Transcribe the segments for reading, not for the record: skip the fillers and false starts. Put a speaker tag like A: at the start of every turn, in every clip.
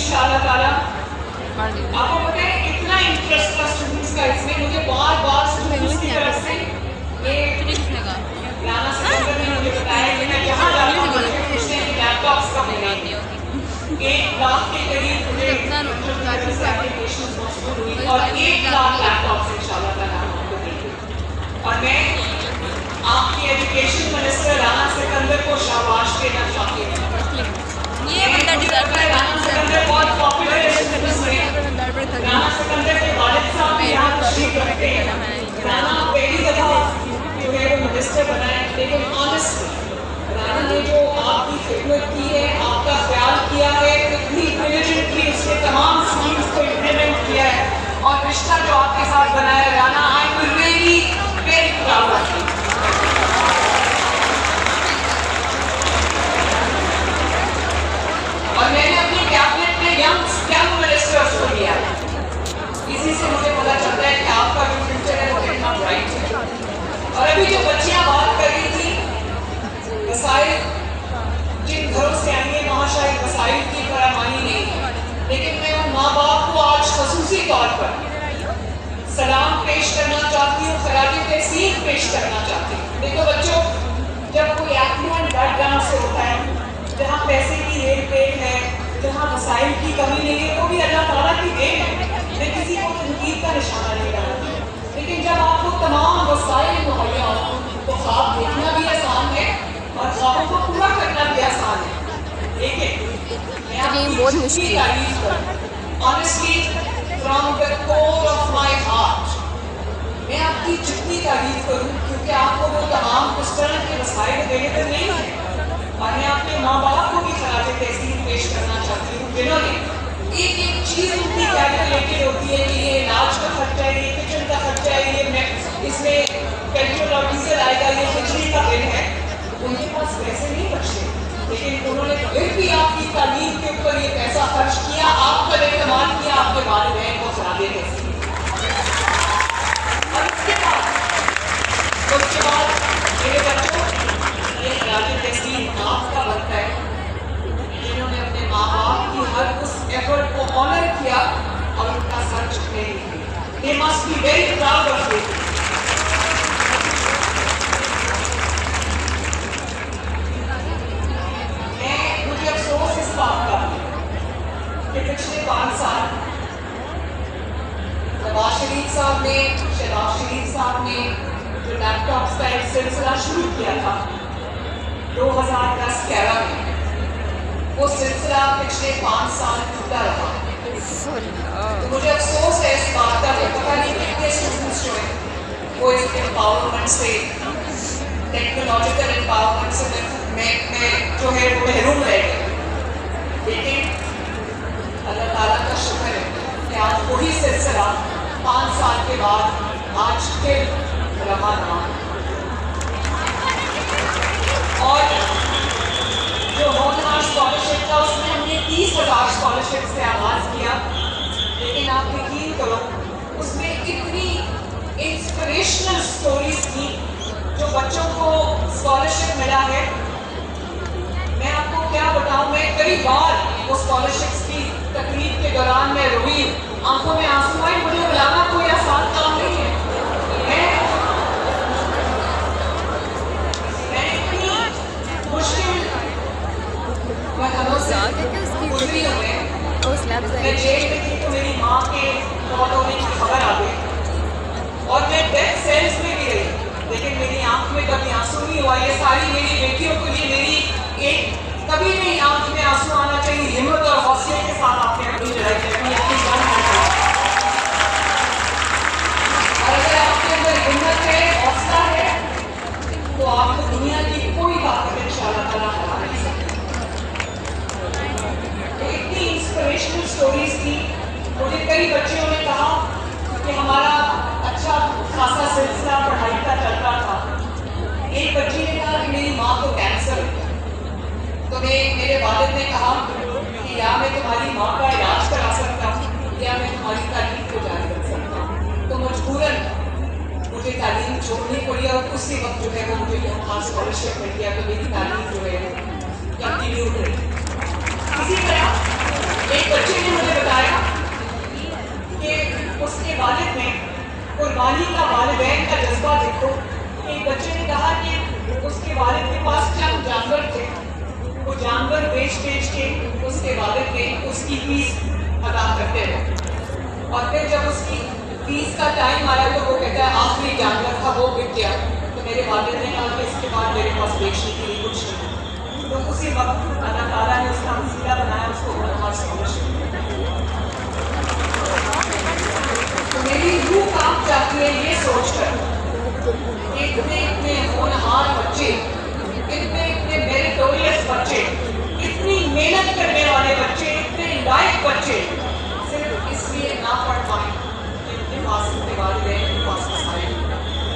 A: इंशाअल्लाह ताला। आपको पता है कितना इंटरेस्ट था स्टूडेंट्स का इसमें। मुझे बार-बार स्टूडेंट्स की तरफ से ये राना सिकंदर ने मुझे बताया कि मैं जहाँ जाता हूँ मुझे पूछते हैं कि लैपटॉप्स कब मिलेंगे। 1 लाख के करीब मुझे एप्लीकेशन मौसूल हुई और 1 लाख लैपटॉप्स इंशाअल्लाह ताला आपको देंगे। और मैं आपकी एजुकेशन मिनिस्टर राना सिकंदर को शाबाश देना चाहती हूँ।
B: ये बंदा डिजर्व करता है।
A: राना सिकंदर बहुत पॉपुलर है स्टूडेंट्स में। राना सिकंदर के वालिद साहब भी यहाँ तशरीफ रखते हैं। राना पहली दफा जो है वो मिनिस्टर बना है, लेकिन ऑनेस्टली राना ने जो आपकी खिदमत की है, आपका ख्याल किया है, कितनी डिलिजेंटली उसने तमाम स्कीम्स को इम्प्लीमेंट किया है और रिश्ता जो आपके साथ बनाया Rana, I am really very proud of you. और मैंने अपनी कैबिनेट में यंग मिनिस्टर्स को लिया। इसी से मुझे पता चलता है कि आपका जो फ्यूचर है वो कितना ब्राइट है। और अभी जो बच्चियां बात कर रही थी वसाइल, जिन घरों से आई है वहाँ शायद वसाइल की फरामानी नहीं है, लेकिन मैं उन माँ बाप को आज खसूसी तौर पर सलाम पेश करना चाहती हूँ, खराज तहसीन पेश करना चाहती हूँ। देखो बच्चों, जब कोई एफ्लुएंट बैकग्राउंड से होता है, जहाँ पैसे की रेल पेट है, जहाँ वसाइल की कमी नहीं है, वो भी अल्लाह ताला की देन है। मैं किसी को तनकीद का निशाना नहीं डालती, लेकिन जब आपको तमाम वसाइल मुहैया हो तो ख्वाब देखना भी आसान है और ख्वाबों को पूरा करना भी आसान है। देखिए, मैं आपकी जितनी तारीफ करूँ, honestly from the core of my heart, मैं आपकी जितनी तारीफ करूँ, क्योंकि आपको वो तमाम उस तरह के वसाइल अवेलेबल नहीं है। और मैं अपने माँ बाप को भी खराज तहसीन पेश करना चाहती हूँ, जिन्होंने एक एक चीज़ उनकी कैलकुलेटेड होती है कि ये इलाज का खर्चा है, ये किचन का खर्चा है, ये इसमें पेट्रोल और डीजल आएगा, ये बिजली का बिल है। उनके पास पैसे नहीं बचते, लेकिन उन्होंने फिर भी आपकी तालीम के ऊपर ये पैसा खर्च किया, आप पर एतमाद किया, आपके वालिदैन को खराज तहसीन। और उसके बाद मेरे बच्चों, ये खराज तहसीन आपका बनता है, जिन्होंने अपने माँ बाप की हर उस एफर्ट को ऑनर किया और उनका सर झुकने नहीं दिया। They must be very proud of you. मुझे अफसोस इस बात का कि पिछले 5 साल नवाज शरीफ साहब ने, शहबाज शरीफ साहब ने जो लैपटॉप्स का एक सिलसिला शुरू किया था 2010-11 में, वो सिलसिला पिछले 5 साल टूटा रहा। तो मुझे अफसोस है इस बात का कि पता नहीं कितने स्टूडेंट्स जो हैं वो इस एम्पावरमेंट से, टेक्नोलॉजिकल एम्पावरमेंट से मैं जो है वो महरूम रह गए। लेकिन अल्लाह ताला का शुक्र है कि आज वही सिलसिला 5 साल के बाद आज फिर रवा रहा। और जो होनहार स्कॉलरशिप था उसमें हमने 30,000 स्कॉलरशिप से आगाज़ किया, लेकिन आप यकीन करो उसमें इतनी इंस्पिरेशनल स्टोरीज थी जो बच्चों को स्कॉलरशिप मिला है। मैं आपको क्या बताऊं, मैं कई बार वो स्कॉलरशिप्स की तकरीब के दौरान मैं रोई, आंखों में आंसू आए। मुझे बुलाना कोई आसान काम नहीं है। मैं इतनी मुश्किल गुजरी हूँ। मैं जेल में थी तो मेरी माँ के मौत होने की खबर आ गई और मैं डेथ सेल्स में भी रही, लेकिन मेरी आंख में कभी आंसू नहीं हुआ। ये सारी मेरी बेटियों के लिए मेरी एक कभी नहीं आंख में आंसू आना चाहिए, हिम्मत और हौसले के साथ आपने अपनी लड़ाई लड़नी, अपनी जान बचाई। और अगर आपके अंदर हिम्मत है, हौसला है, तो आपको दुनिया की कोई ताकत इंशाअल्लाह ताला हरा नहीं सकती। इतनी इंस्पिरेशनल स्टोरीज थी। मुझे कई बच्चियों ने कहा कि हमारा अच्छा खासा सिलसिला पढ़ाई का चल रहा था। एक बच्ची ने कहा कि मेरी माँ को कैंसर है, तो मेरे वालिद ने कहा कि या मैं तुम्हारी माँ का इलाज करा सकता हूँ या मैं तुम्हारी तालीम को जारी रख सकता हूँ। तो मजबूरन मुझे तालीम छोड़नी पड़ी और उसी वक्त जो है वो मुझे खास स्कॉलरशिप मिल गया, तो मेरी तालीम जो है कंटिन्यू रही। इसी तरह एक बच्चे बेच के उसके वालिद ने उसकी फीस अदा करते रहे। और फिर जब उसकी फीस का टाइम आया तो वो कहता है आखिरी जानवर था वो बिक गया, तो मेरे वालिद ने कहा कि इसके बाद मेरे पास बेचने के लिए कुछ नहीं। तो उसी वक्त अल्लाह ताला ने उसका वसीला बनाया, उसको होनहार स्कॉलरशिप। तो मेरी रूह कांप जाती है ये सोचकर इतने इतने होनहार बच्चे, इतने इतने मेरिटोरियस बच्चे, इतनी मेहनत करने वाले बच्चे, इतने लायक बच्चे सिर्फ इसलिए ना पढ़ पाए कि उनके पास उनके वालिदैन उनके पास मसाइल।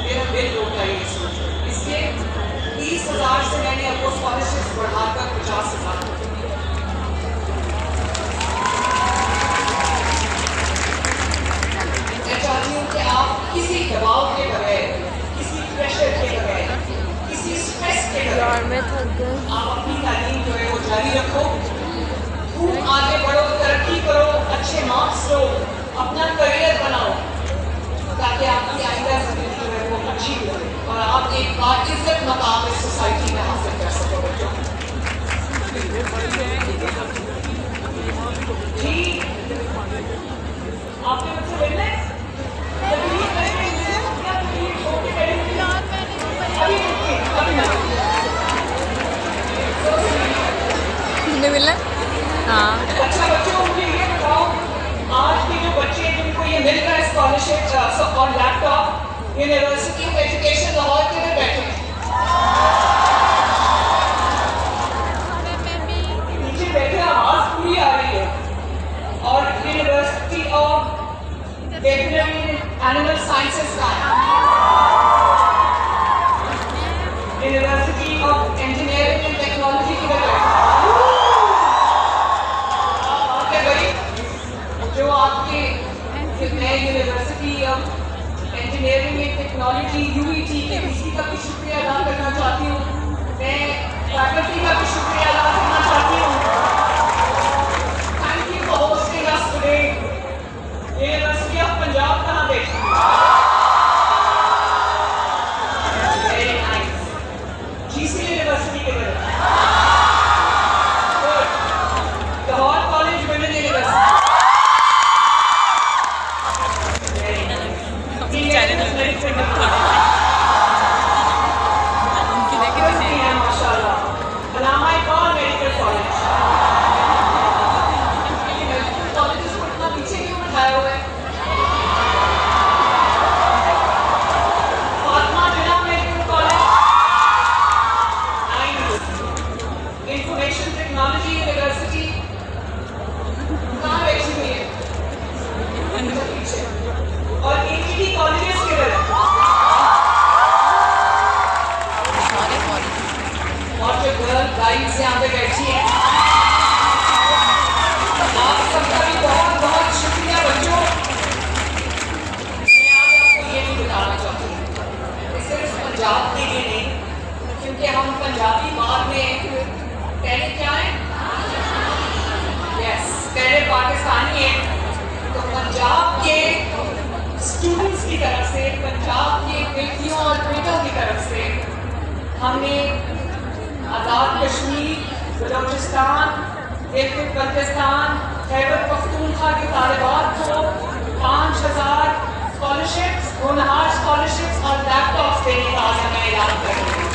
A: मेरा दिल रोता है ये सोच। इसलिए 30,000 से मैंने अब वो स्कॉलरशिप बढ़ाकर 50,000 कर दी। मैं चाहती हूँ कि आप किसी दबाव के बगैर, किसी प्रेशर के बगैर, किसी स्ट्रेस के बगैर आप अपनी तालीम जो है वो जारी रखो, खूब आगे बढ़ो, तरक्की करो, अच्छे मार्क्स लो, अपना करियर बनाओ, ताकि आपकी आइंदा जिंदगी जो है वो अच्छी हो और आप एक बाइज्जत मकाम इस सोसाइटी में हासिल कर सको। बच्चों जी, आपने मुझसे मिलना है?
B: मिलना? हाँ।
A: अच्छा बच्चों, मुझे ये बताओ, आज के जो बच्चे हैं जिनको ये मिल रहा है स्कॉलरशिप और laptop, university of education Lahore के में बैठे हैं, नीचे बैठे आवाज पूरी आ रही है। और university of veterinary animal sciences का है, university of engineering and technology की बैठे हैं। जो आपके मैं university of engineering and technology UET के VC का भी शुक्रिया अदा करना चाहती हूँ, मैं फैकल्टी का भी शुक्रिया अदा करना चाहती हूँ। Thank you for hosting us today. University of Punjab कहाँ बैठी है? Very nice. GC यूनिवर्सिटी के बगैर Lahore college women university, information technology university कहाँ बैठी हुई है? और ATD कॉलेजेस के अंदर और जो गर्ल गाइड्स यहाँ पे बैठी हैं, आप सबका भी बहुत बहुत शुक्रिया बच्चों। मैं आज आपको ये भी बताना चाहती हूँ, सिर्फ पंजाब के लिए नहीं, क्योंकि हम पंजाबी बाद में पहले क्या है, यस पहले पाकिस्तानी है। तो पंजाब के स्टूडेंट्स की तरफ से, पंजाब के बेटियों और बेटों की तरफ से हमने आज़ाद कश्मीर, बलूचिस्तान, गिलगित बल्तिस्तान, खैबर पख्तूनख्वा के तालिबात को 5,000 स्कॉलरशिप्स, होनहार स्कॉलरशिप्स और लैपटॉप्स देने का आज मैं ऐलान कर रही हूँ।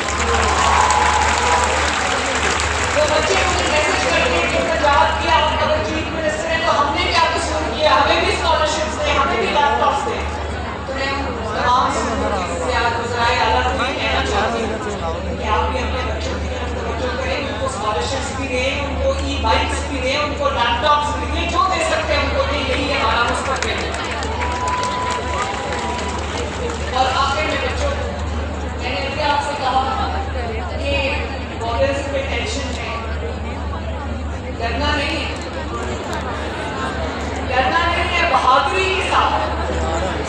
A: तो बच्चे मुझे मैसेज करते हैं कि पंजाब की आप अगर चीफ मिनिस्टर हैं तो हमने क्या कसूर किया, हमें भी स्कॉलरशिप्स दें, हमें भी लैपटॉप्स दें। तो मैं तमाम वज़राए आला से कहना चाहती हूँ कि आप भी अपने बच्चों की तरफ तवज्जो करें, उनको स्कॉलरशिप्स भी दें, उनको ई-बाइक्स भी दें, उनको लैपटॉप्स भी दें, जो दे सकते हैं उनको दें, यही हमारा मुस्तक़बिल है। और आखिर में बच्चों, मैंने अभी आपसे कहा कि बॉर्डर्स पे टेंशन है, डरना नहीं है, डरना नहीं है, बहादुरी के साथ।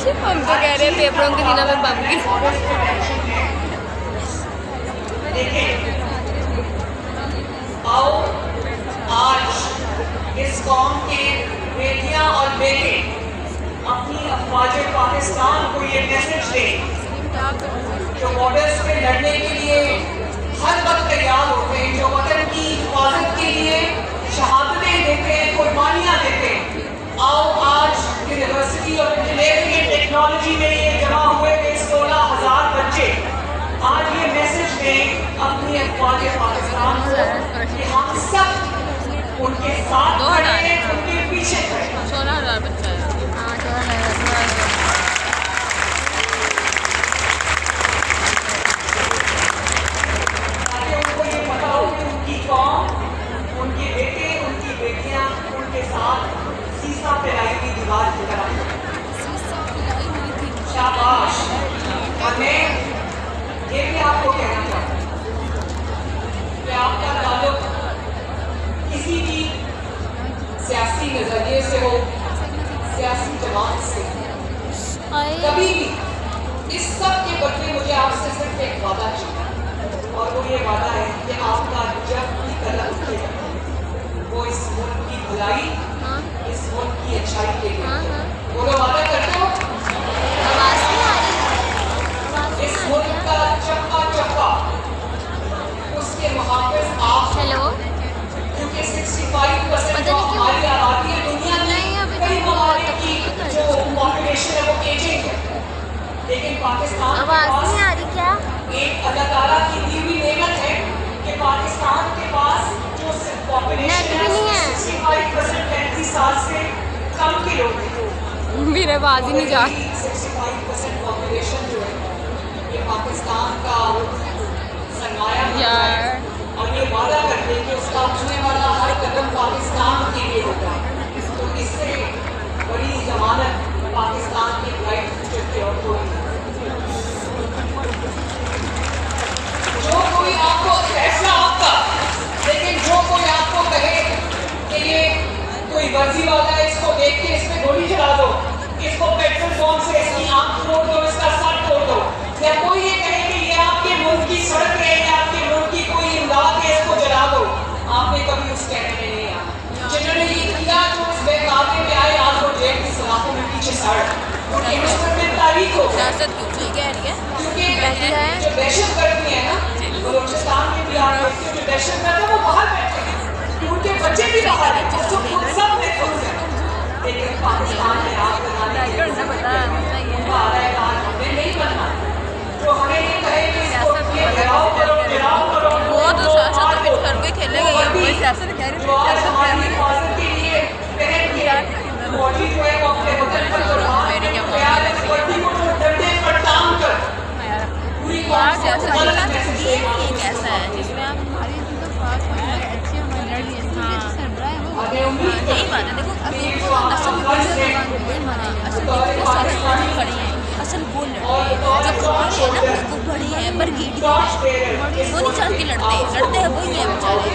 B: हम तो कह रहे हैं पेपरों के दिनों में बम की।
A: देखिए, आओ आज इस कौम के बेटियां और बेटे अपनी अफवाज पाकिस्तान को ये मैसेज दें, जो बॉर्डर्स पे लड़ने के लिए हर वक्त तैयार होते हैं, जो वतन की हिफाजत के लिए शहादतें देते हैं, कुर्बानियां देते हैं। आओ आज university of engineering and technology में ये जमा हुए थे 16,000 बच्चे आज ये मैसेज दें अपनी अफवाज पाकिस्तान को कि हम सब उनके साथ खड़े हैं, उनके पीछे खड़े हैं।
B: 16,000 बच्चा है।
A: ताकि उनको ये पता हो कि उनकी कौम, उनके बेटे, उनकी बेटियां उनके साथ सीसा फैलाई हुई दीवार की तरह। शाबाश। और मैं ये भी आपको कहना चाहता हूँ कि आपका ताल्लुक किसी भी सियासी नजरिए से हो, सियासी जमात से, कभी भी इस सब के बदले मुझे आपसे सिर्फ एक वादा चाहिए और वो ये वादा है कि आपका जब भी कदम उठेगा वो इस मुल्क की भलाई, इस मुल्क की अच्छाई के लिए। बोलो वादा करते हो?
B: आवाज नहीं आ रही।
A: इस मुल्क का चक्का चक्का उसके मुहाफिज आप,
B: हेलो,
A: क्योंकि 65% जो
B: पता नहीं क्यों।
A: हमारी आबादी है दुनिया
B: नहीं,
A: की
B: अभी
A: कई
B: तो
A: ममालिक की जो पॉपुलेशन है वो एजिंग है, लेकिन पाकिस्तान के
B: आवाज
A: पास
B: नहीं आ रही क्या?
A: एक अल्लाह ताला की दी हुई नेमत है कि पाकिस्तान के पास जो पॉपुलेशन
B: नेट भी नहीं है।
A: 65% 35 साल से कम के लोग हैं।
B: मेरे आवाज ही नहीं जा रही।
A: 65% पॉपुलेशन जो है ये पाकिस्तान का सरमाया
B: यार।
A: और ये वादा करते हैं कि उसका उठने वाला हर कदम पाकिस्तान के लिए होगा। तो इससे बड़ी जमानत पाकिस्तान के ब्राइट फ्यूचर की और कोई नहीं। जो कोई आपको फैसला आपका, लेकिन जो कोई आपको कहे कि ये कोई वर्जी वाला है, इसको देख के इस पे गोली चला दो, इसको पेट्रोल बॉम्ब से इसकी आंख तोड़ दो, इसका सर तोड़ दो, या कोई ये कहे कि ये आपके मुल्क की सड़क है या आपके मुल्क की कोई इमदाद है, इसको जला दो, आपने कभी उस कहने में नहीं आना। जिन्होंने ये किया जो इस बेकाबे में आए आज वो जेल की सलाखों में पीछे सड़ उनकी मुस्तकबिल तारीख हो गई।
B: सियासत क्यों सही कह रही है?
A: क्योंकि
B: बैठी है।
A: जो दहशतगर्दी है ना बलूचिस्तान में भी आप देखते हो जो दहशतगर्द है वो बाहर बैठे हैं, उनके बच्चे भी बाहर हैं, जो खुद सब में खुद हैं। लेकिन पाकिस्तान में आग लगाने के लिए उनका आदाय आज हमें नहीं बनना। जो हमें ये कहे कि इसको ये गिराओ करो, गिराओ करो,
B: वो तो सियासत तो घर पे खेलेगा ही, कोई सियासत कह रही है।
A: जो आज हमारी हिफाजत के लिए पहन के बॉडी जो है वो अपने वतन पर कुर्बान तैयार है, वर्दी को जो डंडे पर टांग कर पूरी कौम को
B: सियासत
A: गलत
B: का
A: मैसेज
B: ये
A: देना।
B: कैसा है जिसमें आप
A: हमें उम्मीद
B: यही बात है। देखो असल असल वो लड़ते जो खबड़ी है ना वो बड़ी है बरगीडी वो नहीं चल के लड़ते हैं वही है बेचारे।